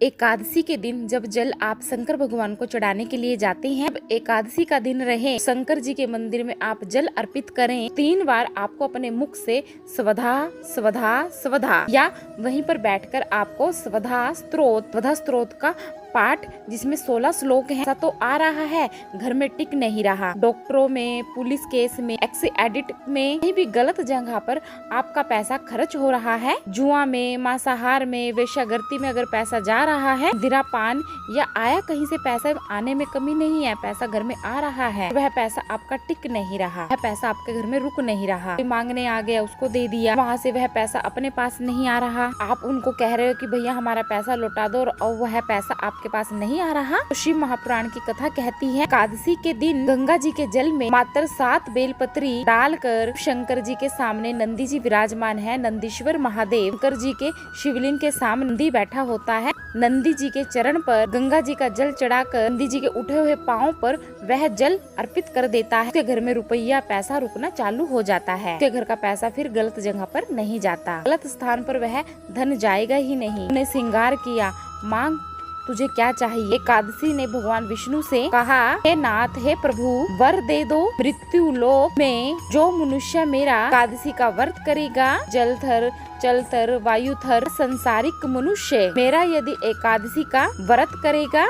एकादशी के दिन जब जल आप शंकर भगवान को चढ़ाने के लिए जाते हैं, अब एकादशी का दिन रहे, शंकर जी के मंदिर में आप जल अर्पित करें। 3 बार आपको अपने मुख से स्वधा स्वधा स्वधा या वहीं पर बैठकर आपको स्वधा स्त्रोत का पाठ, जिसमें 16 श्लोक हैं, ऐसा तो आ रहा है, घर में टिक नहीं रहा। डॉक्टरों में, पुलिस केस में, एडिट में, कहीं भी गलत जगह पर आपका पैसा खर्च हो रहा है। जुआ में, मांसाहार में, वेश्यागर्ती में अगर पैसा जा रहा है, दिरापान या आया कहीं से पैसा आने में कमी नहीं है, पैसा घर में आ रहा है, वह पैसा आपका टिक नहीं रहा, वह पैसा आपके घर में रुक नहीं रहा। मांगने आ गया, उसको दे दिया, वहाँ से वह पैसा अपने पास नहीं आ रहा, आप उनको कह रहे हो कि भैया हमारा पैसा लौटा दो और वह पैसा आपके पास नहीं आ रहा। तो शिव महापुराण की कथा कहती है, एकादशी के दिन गंगा जी के जल में मात्र 7 बेलपत्री डालकर शंकर जी के सामने नंदी जी विराजमान है। नंदीश्वर महादेव शंकर जी के शिवलिंग के सामने नंदी बैठा होता है। नंदी जी के चरण पर गंगा जी का जल चढ़ाकर नंदी जी के उठे हुए पांव पर वह जल अर्पित कर देता है। उसके घर में रुपया पैसा रुकना चालू हो जाता है। उसके घर का पैसा फिर गलत जगह पर नहीं जाता, गलत स्थान पर वह धन जाएगा ही नहीं। उन्हें श्रृंगार किया, मांग तुझे क्या चाहिए। एकादशी ने भगवान विष्णु से कहा, हे नाथ, हे प्रभु, वर दे दो। मृत्यु लोक में जो मनुष्य मेरा एकादशी का व्रत करेगा, जलथर चलथर वायुथर संसारिक मनुष्य मेरा यदि एकादशी का व्रत करेगा,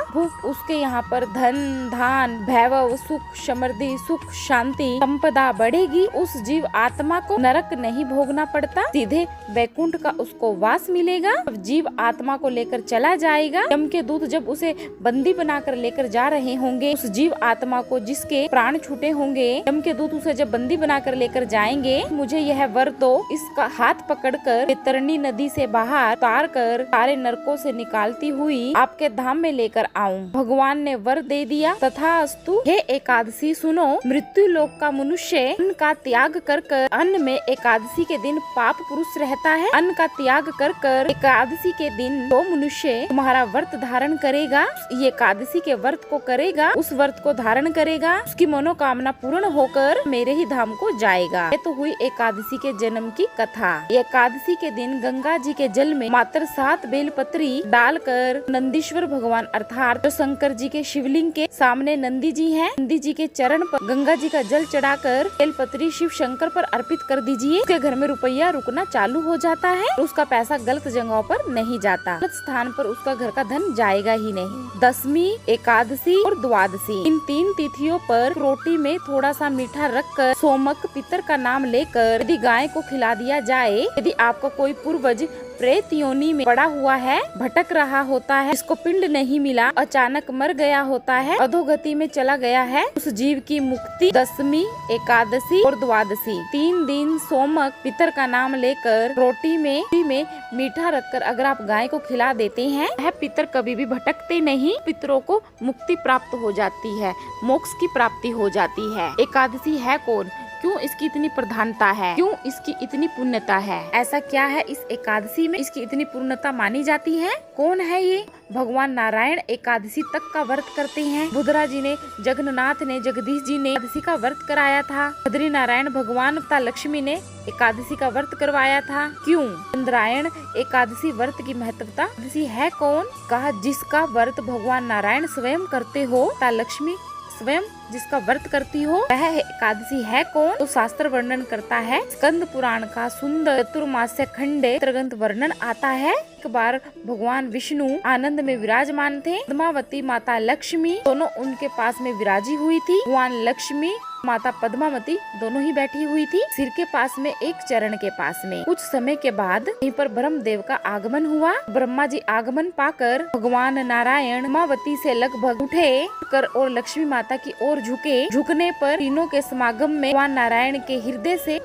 उसके यहाँ पर धन धान वैभव सुख समृद्धि सुख शांति संपदा बढ़ेगी। उस जीव आत्मा को नरक नहीं भोगना पड़ता, सीधे वैकुंठ का उसको वास मिलेगा। जीव आत्मा को लेकर चला जाएगा। यम के दूत जब उसे बंदी बनाकर लेकर जा रहे होंगे, उस जीव आत्मा को जिसके प्राण छूटे होंगे, यम के दूत उसे जब बंदी बनाकर लेकर जाएंगे, मुझे यह वर दो, इसका हाथ पकड़कर तरनी नदी से बाहर उतार कर सारे नरकों से निकालती हुई आपके धाम में लेकर आऊं। भगवान ने वर दे दिया। तथास्तु। हे एकादशी सुनो, मृत्यु लोक का मनुष्य अन्न का त्याग कर अन्न में एकादशी के दिन पाप पुरुष रहता है। अन्न का त्याग कर एकादशी के दिन जो मनुष्य तुम्हारा व्रत धारण करेगा, ये एकादशी के व्रत को करेगा, उस व्रत को धारण करेगा, उसकी मनोकामना पूर्ण होकर मेरे ही धाम को जाएगा। ये तो हुई एकादशी के जन्म की कथा। एकादशी के दिन गंगा जी के जल में मात्र 7 बेलपत्री डालकर नंदीश्वर भगवान अर्थात जो शंकर जी के शिवलिंग के सामने नंदी जी हैं, नंदी जी के चरण पर गंगा जी का जल चढ़ाकर बेलपत्री शिव शंकर पर अर्पित कर दीजिए। उसके घर में रुपया रुकना चालू हो जाता है और उसका पैसा गलत जगहों पर नहीं जाता, गलत स्थान पर उसका घर का धन जाएगा ही नहीं। दशमी, एकादशी और द्वादशी, इन 3 तिथियों पर रोटी में थोड़ा सा मीठा रखकर सोमक पितर का नाम लेकर यदि गाय को खिला दिया जाए, यदि आपका कोई पूर्वज प्रेत योनि में पड़ा हुआ है, भटक रहा होता है, इसको पिंड नहीं मिला, अचानक मर गया होता है, अधोगति में चला गया है, उस जीव की मुक्ति दशमी, एकादशी और द्वादशी 3 दिन सोमक पितर का नाम लेकर रोटी में मीठा रखकर अगर आप गाय को खिला देते हैं, वह पितर कभी भी भटकते नहीं, पितरों को मुक्ति प्राप्त हो जाती है, मोक्ष की प्राप्ति हो जाती है। एकादशी है कौन, क्यों इसकी इतनी प्रधानता है, क्यों इसकी इतनी पुण्यता है, ऐसा क्या है इस एकादशी में इसकी इतनी पूर्णता मानी जाती है। कौन है ये? भगवान नारायण एकादशी तक का व्रत करते हैं। बुधरा जी ने, जगन्नाथ ने, जगदीश जी ने एकादशी का व्रत कराया था। बद्री नारायण भगवान तथा लक्ष्मी ने एकादशी का व्रत करवाया था। क्यों? चंद्रायण एकादशी व्रत की महत्वता। एकादशी है कौन? कहा, जिसका व्रत भगवान नारायण स्वयं करते हो तथा लक्ष्मी स्वयं जिसका व्रत करती हो, वह एकादशी है कौन? तो शास्त्र वर्णन करता है। स्कंद पुराण का सुंदर चतुर्मास्य खंडे ग्रंथ वर्णन आता है। एक बार भगवान विष्णु आनंद में विराजमान थे। पद्मावती माता लक्ष्मी दोनों उनके पास में विराजी हुई थी। भगवान लक्ष्मी माता पद्मावती दोनों ही बैठी हुई थी, सिर के पास में एक चरण के पास में। कुछ समय के बाद यहीं पर ब्रह्मदेव का आगमन हुआ। ब्रह्मा जी आगमन पाकर भगवान नारायण पद्मावती से लगभग उठे कर और लक्ष्मी माता की ओर झुके। झुकने पर तीनों के समागम में भगवान नारायण के हृदय से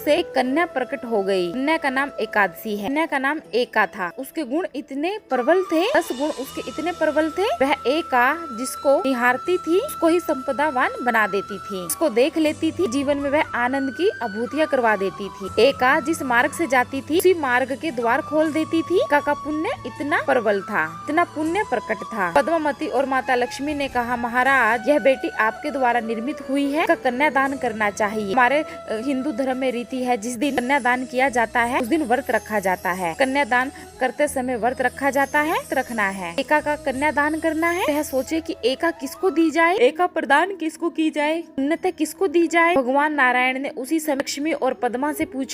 एक कन्या प्रकट हो गई। कन्या का नाम एकादशी है। कन्या का नाम एका था। उसके गुण इतने प्रबल थे, 10 गुण उसके इतने प्रबल थे। वह एका जिसको निहारती थी उसको ही संपदावान बना देती थी, उसको देख लेती थी, जीवन में वह आनंद की अनुभूतियां करवा देती थी। एका जिस मार्ग से जाती थी उसी मार्ग के द्वार खोल देती थी। एका का पुण्य इतना प्रबल था, इतना पुण्य प्रकट था। पद्मावती और माता लक्ष्मी ने कहा, महाराज यह बेटी आपके द्वारा निर्मित हुई है, इसका कन्यादान करना चाहिए। हमारे हिंदू धर्म में रीति है, जिस दिन कन्यादान किया जाता है उस दिन व्रत रखा जाता है। कन्यादान करते समय व्रत रखा जाता है, रखना है। एका का कन्यादान करना है। वह सोचे कि एका किसको दी जाए, एका प्रदान किसको की जाए, उन्नति किसको दी जाए। भगवान नारायण ने उसी समय लक्ष्मी और पद्मा से पूछा।